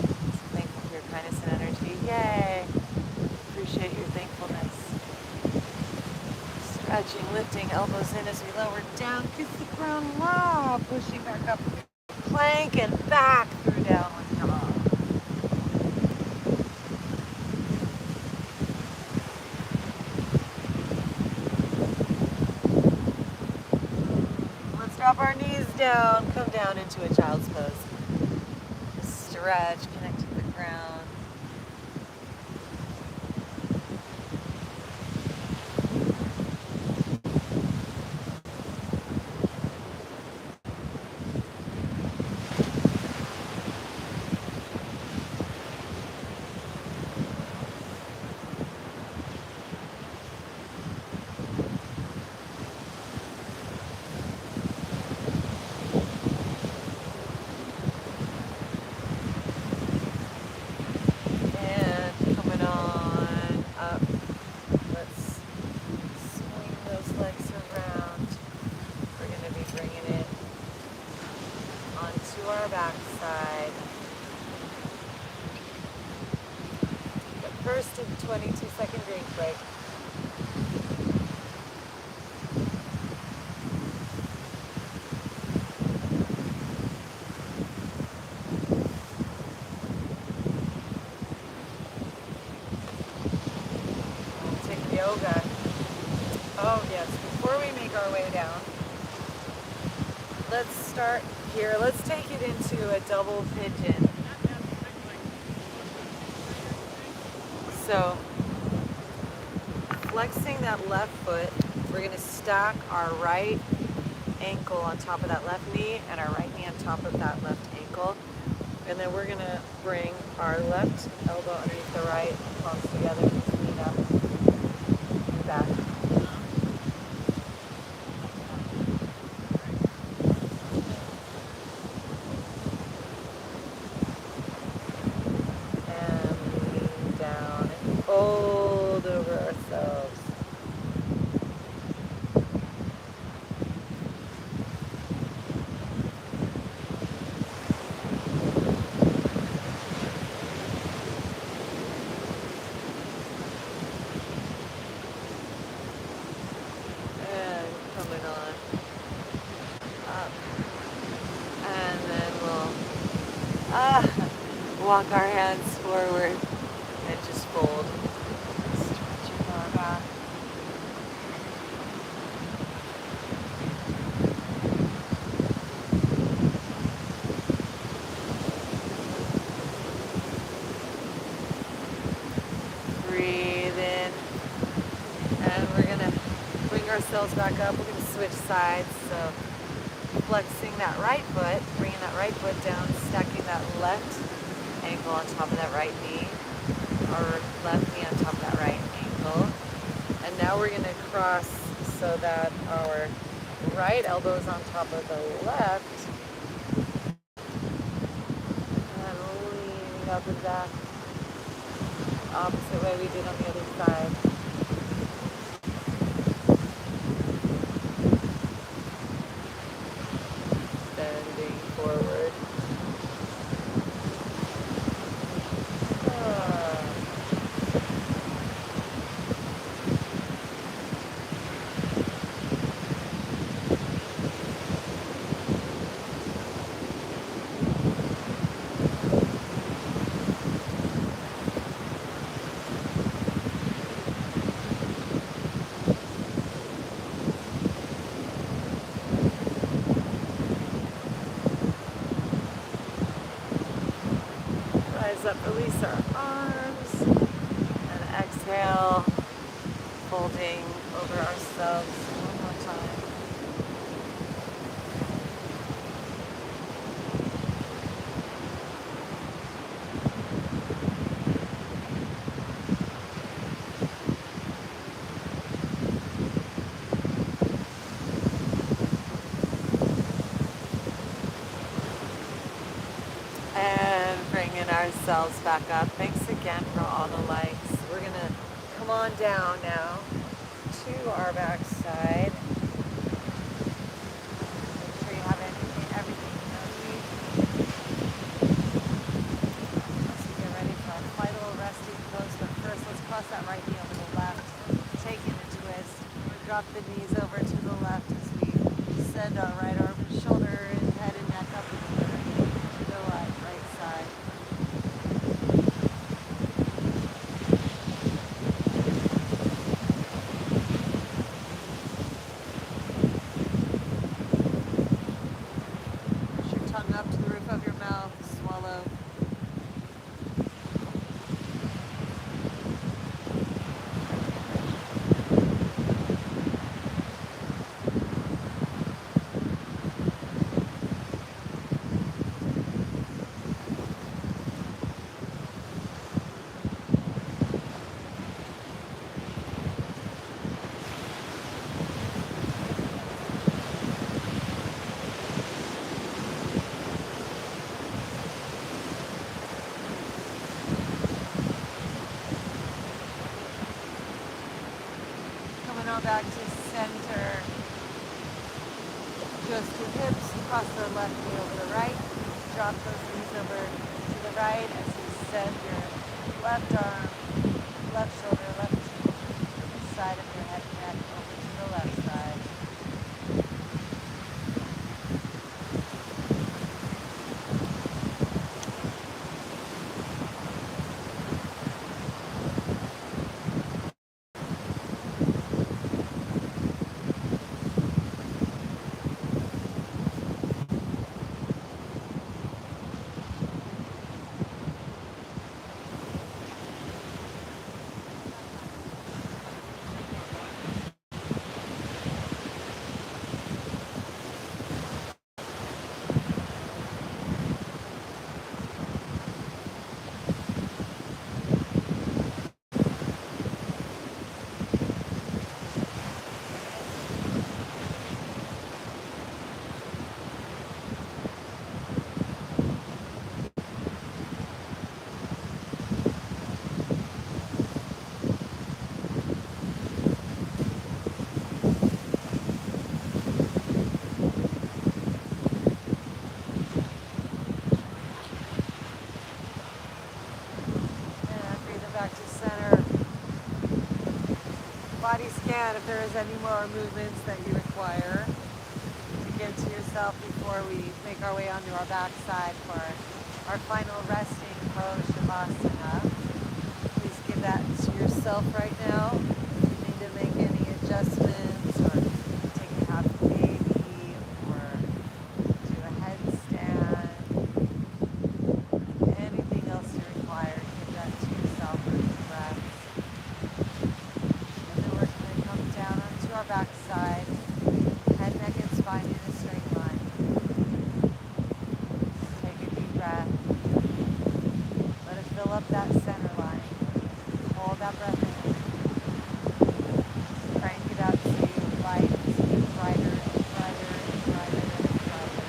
So thankful for your kindness and energy. Yay! Appreciate your thankfulness. Stretching, lifting, elbows in as we lower down, kiss the ground, low, pushing back up, plank and back through downward dog. Let's drop our knees down, come down into a child's pose. Just stretch, connect to the ground. Oh yes, before we make our way down, let's start here. Let's take it into a double pigeon. So, flexing that left foot, we're going to stack our right ankle on top of that left knee and our right knee on top of that left ankle. And then we're going to bring our left elbow underneath the right, palms together, knee up, and back. And lean down and fold over ourselves. Coming on up, and then we'll walk our hands forward and just fold. Stretch your lower back. Breathe in, and we're gonna bring ourselves back up. We're gonna switch sides. So flexing that right foot, bringing that right foot down, stacking that left ankle on top of that right knee, or left knee on top of that right ankle. And now we're going to cross so that our right elbow is on top of the left, and leaning up and back, opposite way we did on the other side. Bending forward. Rise up, release our arms, and exhale, folding over ourselves one more time. And bringing ourselves back up. Thanks again for all the likes. We're going to come on down now to our back side. Make sure you have everything you need. So get ready for a light little resting pose. But first, let's cross that right knee over the left. Take it and twist. Drop the knees over to the left as we send our right arm and shoulder and head and neck up and over to the right side. Push your tongue up to the roof of your mouth. Swallow. Back to center. Twist your hips, cross the left knee over the right. Drop those knees over to the right as you send your left arm, left shoulder, left side of your head and neck over to the left side. scan if there is any more movements that you require to give to yourself before we make our way onto our backside for our final resting pose, Shavasana. Please give that to yourself right now. If you need to make any adjustments or take a half baby or do a headstand, anything else you require, give that to yourself for the breath. And then we're going to come down onto our backside, head, neck, and spine in a straight line. Take a deep breath. Let it fill up that center line. Hold that breath in. Crank it up to light, brighter and brighter and brighter and brighter.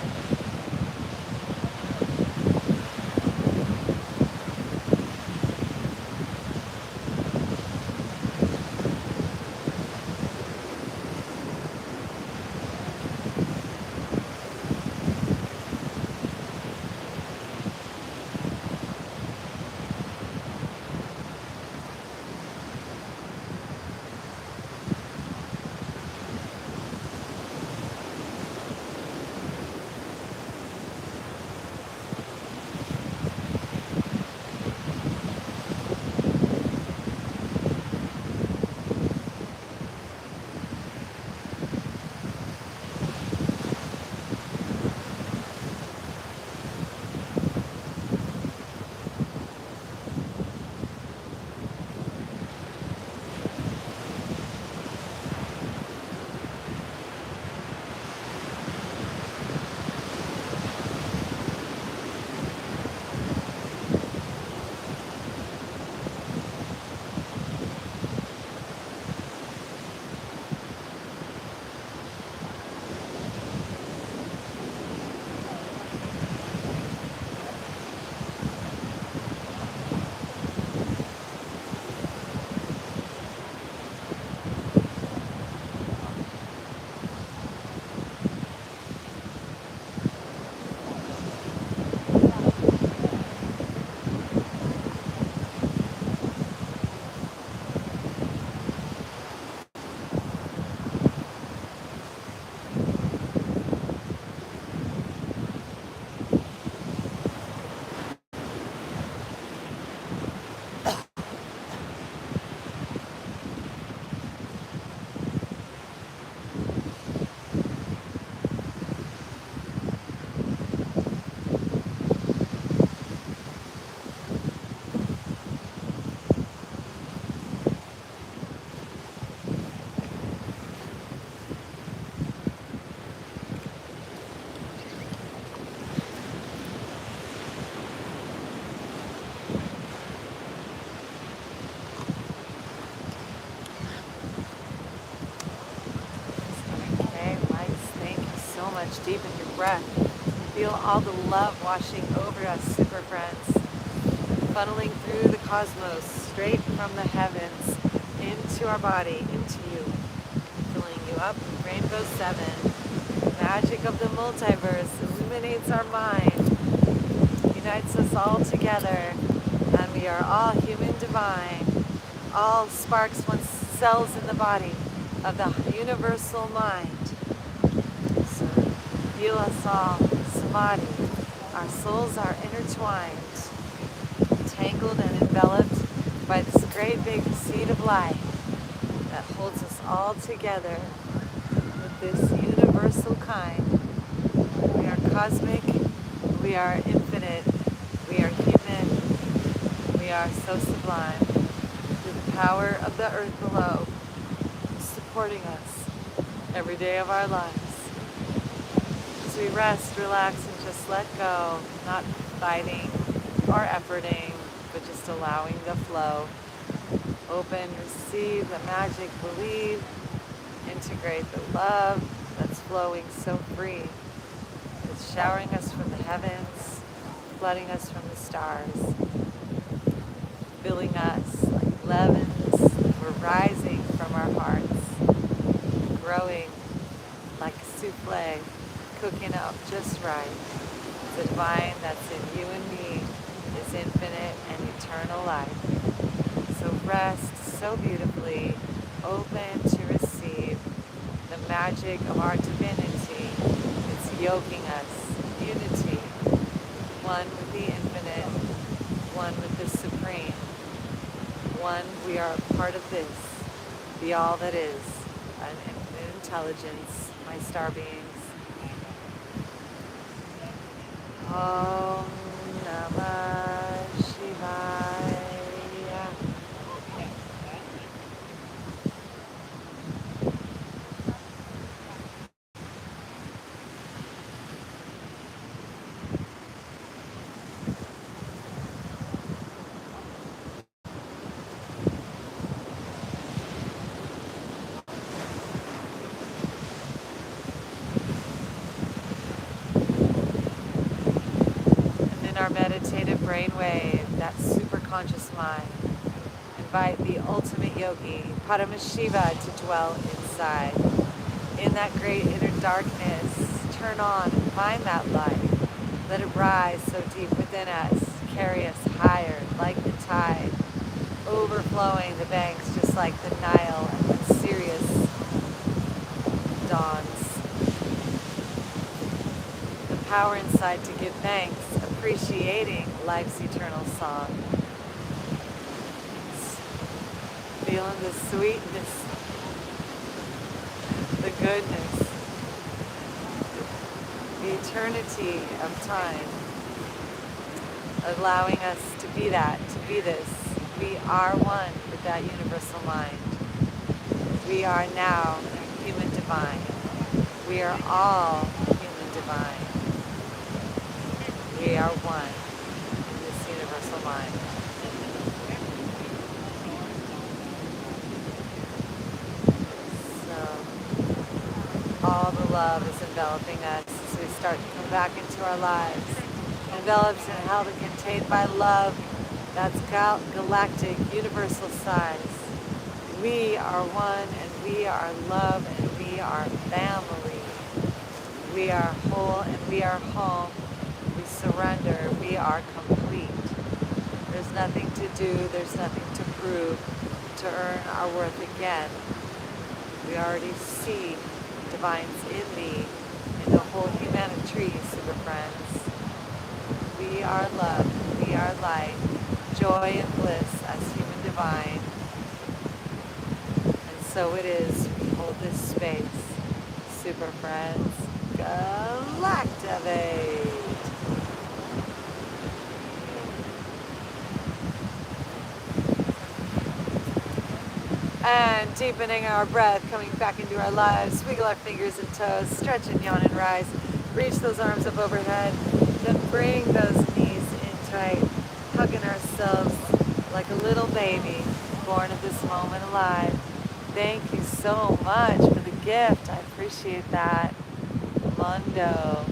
Okay, nice. Thank you so much. Deepen your breath. Feel all the love washing over us, super friends. Funneling through the cosmos, straight from the heavens, into our body, into you. Filling you up with Rainbow 7. Magic of the multiverse illuminates our mind, unites us all together, and we are all human divine. All sparks, one cells in the body of the universal mind. So feel us all, samadhi. Our souls are intertwined, tangled and enveloped by this great big seed of light that holds us all together with this universal kind. We are cosmic, we are infinite, we are human, we are so sublime. Through the power of the earth below, supporting us every day of our lives. As we rest, relax, and just let go, not fighting or efforting, but just allowing the flow. Open, receive the magic, believe, integrate the love that's flowing so free. It's showering us from the heavens, flooding us from the stars, filling us like leavens. We're rising from our hearts, growing like a souffle, cooking up just right. The divine that's in you and me is infinite and eternal life. So rest so beautifully open to receive the magic of our divinity. It's yoking us, unity, one with the infinite, one with the supreme, one we are a part of this, the all that is, an infinite intelligence, my star beings. Om Namah Shivaya. And in our meditative brainwave, that super conscious mind, invite the ultimate yogi, Paramashiva, to dwell inside. In that great inner darkness, turn on and find that light. Let it rise so deep within us, carry us higher like the tide, overflowing the banks just like the Nile and when Sirius dawns. The power inside to give thanks, appreciating life's eternal song. Feeling the sweetness, the goodness, the eternity of time, allowing us to be that, to be this. We are one with that universal mind. We are now human divine. We are all human divine. We are one in this universal mind. So all the love is enveloping us as we start to come back into our lives. Enveloped and held and contained by love. That's galactic, universal size. We are one and we are love and we are family. We are whole and we are home. We surrender. We are complete. There's nothing to do. There's nothing to prove to earn our worth again. We already see divines in me, in the whole humanity, super friends. We are love. We are light. Joy and bliss as human divine. And so it is. We hold this space. Super friends. Galactivate. And deepening our breath, coming back into our lives. Wiggle our fingers and toes. Stretch and yawn and rise. Reach those arms up overhead. Then bring those knees in tight. Hugging ourselves like a little baby born at this moment alive. Thank you so much for the gift. I appreciate that. Mundo.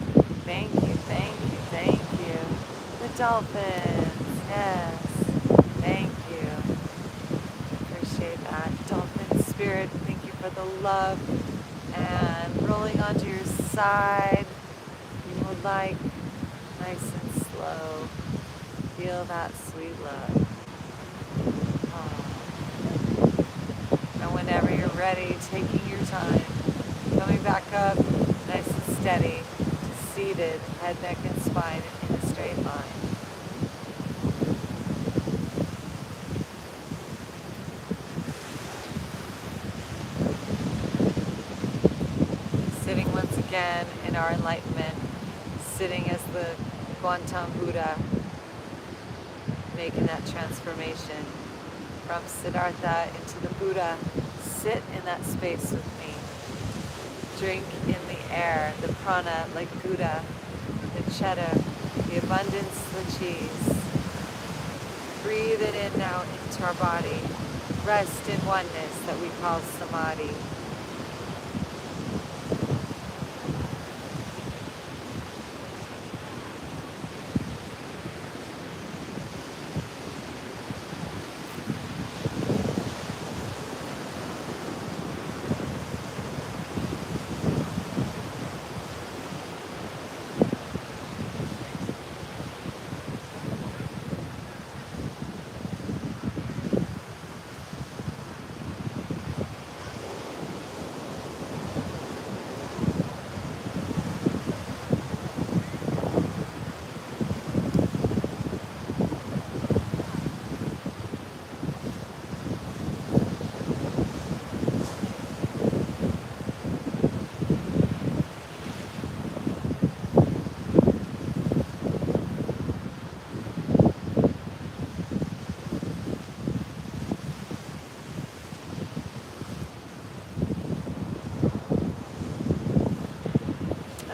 Thank you, thank you, thank you. The dolphins. Yes. Thank you. Appreciate that. Dolphin spirit, thank you for the love. And rolling onto your side. You would like nice and slow. Feel that sweet love. Oh. And whenever you're ready, taking your time, coming back up nice and steady, seated, head, neck, and spine in a straight line. Sitting once again in our enlightenment, sitting as the Gautam Buddha, making that transformation from Siddhartha into the Buddha. Sit in that space with me. Drink in the air, the prana like Gouda, the cheddar, the abundance, the cheese. Breathe it in now into our body. Rest in oneness that we call samadhi.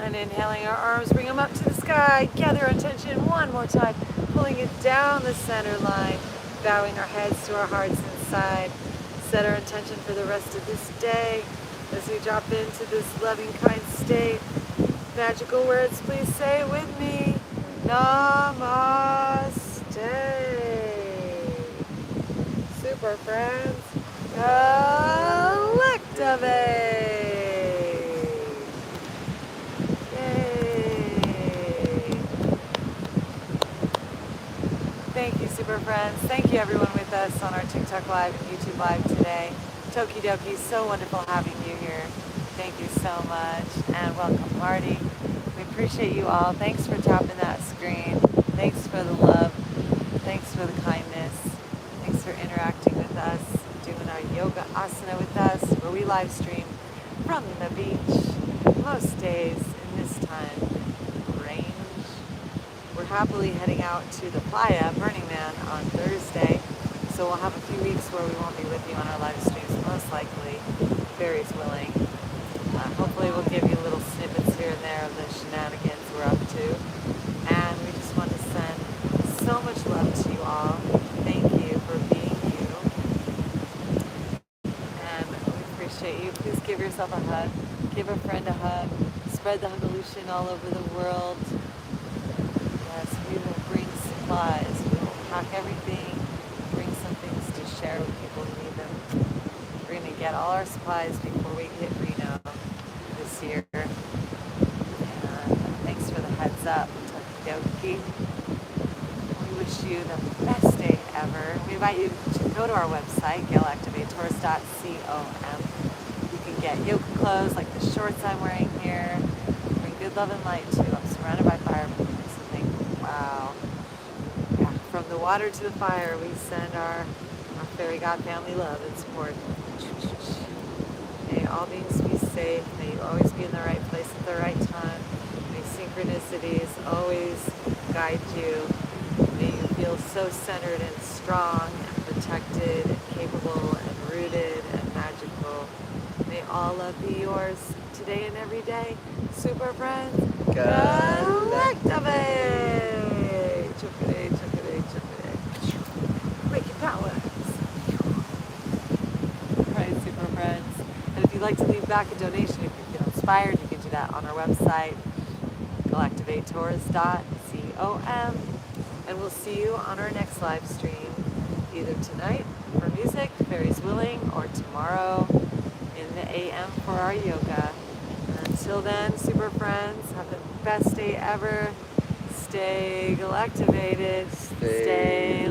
And inhaling our arms, bring them up to the sky. Gather our attention one more time, pulling it down the center line, bowing our heads to our hearts inside. Set our intention for the rest of this day as we drop into this loving, kind state. Magical words, please say it with me. Namaste. Super friends. Galactivate. Yay. Thank you, super friends. Thank you, everyone with us on our TikTok Live and YouTube Live today. Tokidoki, so wonderful having you here. Thank you so much, and welcome, Marty. We appreciate you all. Thanks for tapping that screen. Thanks for the love. Thanks for the kindness. Thanks for interacting with us, doing our yoga asana with us, where we live stream from the beach most days in this time range. We're happily heading out to the playa, Burning Man, on Thursday. So we'll have a few weeks where we won't be with you on our live streams, most likely. Barry's willing. Hopefully we'll give you little snippets here and there of the shenanigans we're up to. And we just want to send so much love to you all. Thank you for being you. And we appreciate you. Please give yourself a hug. Give a friend a hug. Spread the Hugolution all over the world. Yes, we will bring supplies. We will pack everything. Bring some things to share with people who need them. We're going to get all our supplies before we hit Reno this year. And thanks for the heads up, Tokidoki. We wish you the best day ever. We invite you to go to our website, galactivators.com. You can get yoga clothes like the shorts I'm wearing here. Bring good love and light too. I'm surrounded by fire. Something, wow. Yeah, from the water to the fire, we send our fairy god family love and support. May all beings be safe. May you always be in the right place at the right time. May synchronicities always guide you. May you feel so centered and strong and protected and capable and rooted and magical. May all love be yours today and every day. Super friends, Galactivate! Chukade, chukade, chukade. Wake your powers. Right, super friends. And if you'd like to leave back a donation, if you feel inspired, you can do that on our website, galactivators.com. And we'll see you on our next live stream, either tonight for music, Fairies willing, or tomorrow in the AM for our yoga. And until then, super friends, have the best day ever. Stay galactivated. Stay